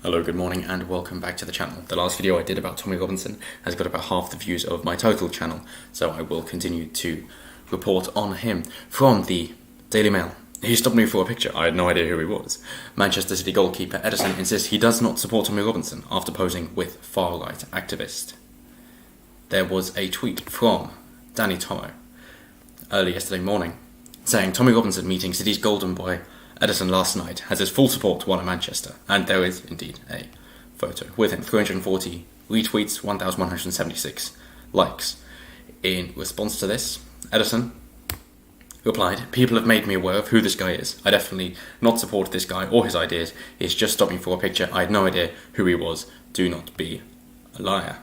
Hello, good morning, and welcome back to the channel. The last video I did about Tommy Robinson has got about half the views of my total channel, so I will continue to report on him. From the Daily Mail: he stopped me for a picture. I had no idea who he was. Manchester City goalkeeper Ederson insists he does not support Tommy Robinson after posing with far-right activist. There was a tweet from Danny Tomo early yesterday morning saying Tommy Robinson meeting City's golden boy Ederson last night has his full support while at Manchester, and there is indeed a photo with him. 340 retweets, 1,176 likes. In response to this, Ederson replied, "People have made me aware of who this guy is. I definitely not support this guy or his ideas. He's just stopping for a picture. I had no idea who he was. Do not be a liar."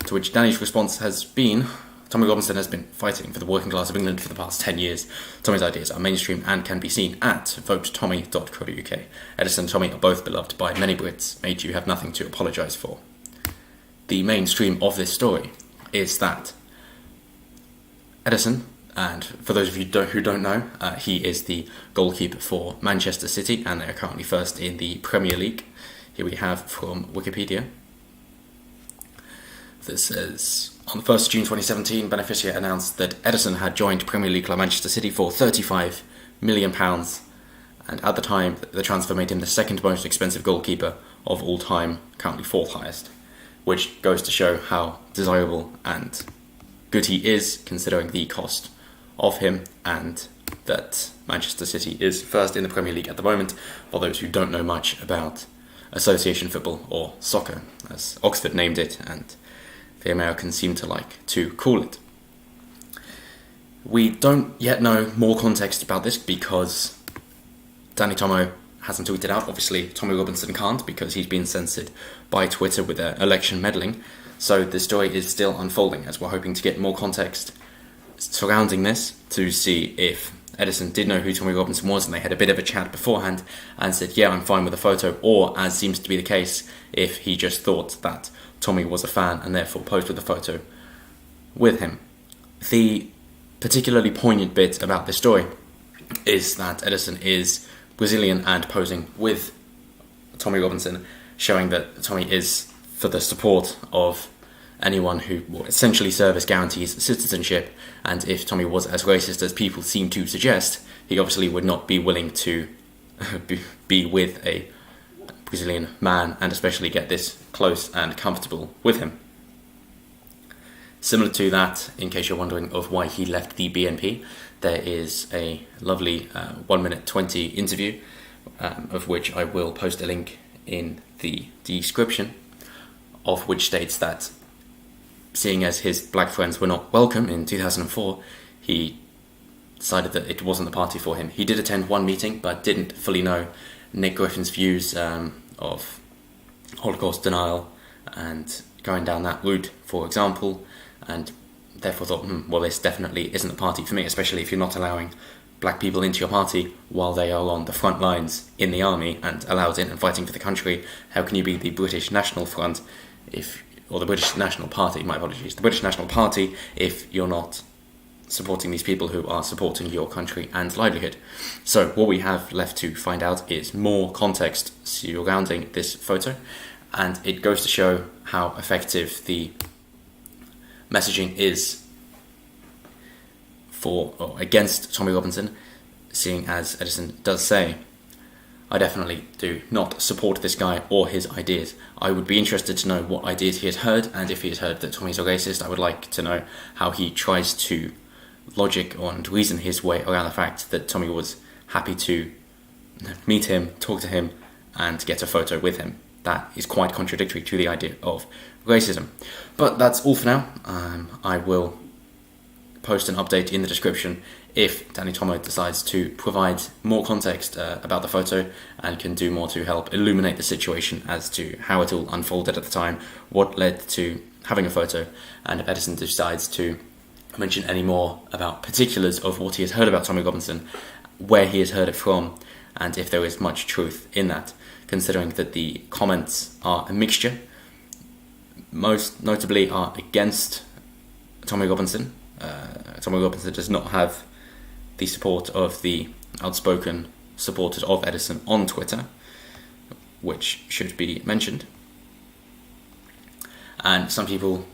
To which Danny's response has been, Tommy Robinson has been fighting for the working class of England for the past 10 years. Tommy's ideas are mainstream and can be seen at votetommy.co.uk. Ederson and Tommy are both beloved by many Brits. Mate, you have nothing to apologise for. The mainstream of this story is that Ederson, and for those of you who don't know, he is the goalkeeper for Manchester City, and they are currently first in the Premier League. Here we have from Wikipedia. This says, on the 1st of June 2017, Beneficia announced that Ederson had joined Premier League club Manchester City for £35 million, and at the time the transfer made him the second most expensive goalkeeper of all time, currently fourth highest, which goes to show how desirable and good he is considering the cost of him, and that Manchester City is first in the Premier League at the moment, for those who don't know much about association football, or soccer, as Oxford named it, and the Americans seem to like to call it. We don't yet know more context about this because Danny Tomo hasn't tweeted out. Obviously, Tommy Robinson can't because he's been censored by Twitter with their election meddling. So the story is still unfolding as we're hoping to get more context surrounding this to see if Ederson did know who Tommy Robinson was and they had a bit of a chat beforehand and said, yeah, I'm fine with the photo, or, as seems to be the case, if he just thought that Tommy was a fan and therefore posed with a photo with him. The particularly poignant bit about this story is that Ederson is Brazilian and posing with Tommy Robinson, showing that Tommy is for the support of anyone who will essentially serve as guarantees citizenship, and if Tommy was as racist as people seem to suggest, he obviously would not be willing to be with a Brazilian man, and especially get this close and comfortable with him. Similar to that, in case you're wondering of why he left the BNP, there is a lovely 1 minute 20 interview, of which I will post a link in the description, of which states that seeing as his black friends were not welcome in 2004, he decided that it wasn't the party for him. He did attend one meeting, but didn't fully know Nick Griffin's views of Holocaust denial and going down that route, for example, and therefore thought, well, this definitely isn't the party for me, especially if you're not allowing black people into your party while they are on the front lines in the army and allowed in and fighting for the country. How can you be the British National Front or the British National Party, the British National Party, if you're not supporting these people who are supporting your country and livelihood? So what we have left to find out is more context surrounding this photo, and it goes to show how effective the messaging is for or against Tommy Robinson, seeing as Ederson does say, I definitely do not support this guy or his ideas. I would be interested to know what ideas he has heard, and if he has heard that Tommy's a racist, I would like to know how he tries to logic and reason his way around the fact that Tommy was happy to meet him, talk to him, and get a photo with him. That is quite contradictory to the idea of racism. But that's all for now. I will post an update in the description if Danny Tomo decides to provide more context about the photo and can do more to help illuminate the situation as to how it all unfolded at the time, what led to having a photo, and if Ederson decides to mention any more about particulars of what he has heard about Tommy Robinson, where he has heard it from, and if there is much truth in that, considering that the comments are a mixture, most notably are against Tommy Robinson. Tommy Robinson does not have the support of the outspoken supporters of Ederson on Twitter, which should be mentioned. And some people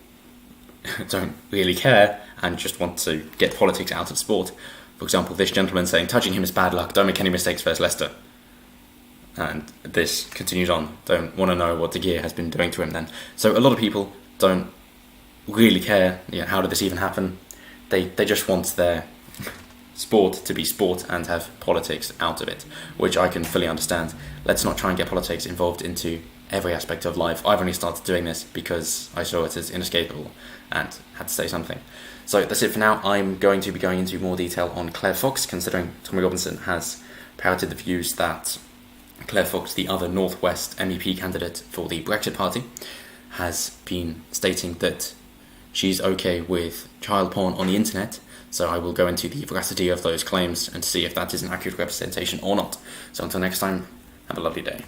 don't really care and just want to get politics out of sport. For example, this gentleman saying touching him is bad luck, don't make any mistakes versus Leicester. And this continues on, don't want to know what De Gea has been doing to him then. So a lot of people don't really care, how did this even happen? They just want their sport to be sport and have politics out of it, which I can fully understand. Let's not try and get politics involved into every aspect of life. I've only started doing this because I saw it as inescapable and had to say something. So that's it for now. I'm going to be going into more detail on Claire Fox, considering Tommy Robinson has parroted the views that Claire Fox, the other North West MEP candidate for the Brexit Party, has been stating that she's okay with child porn on the internet. So I will go into the veracity of those claims and see if that is an accurate representation or not. So until next time, have a lovely day.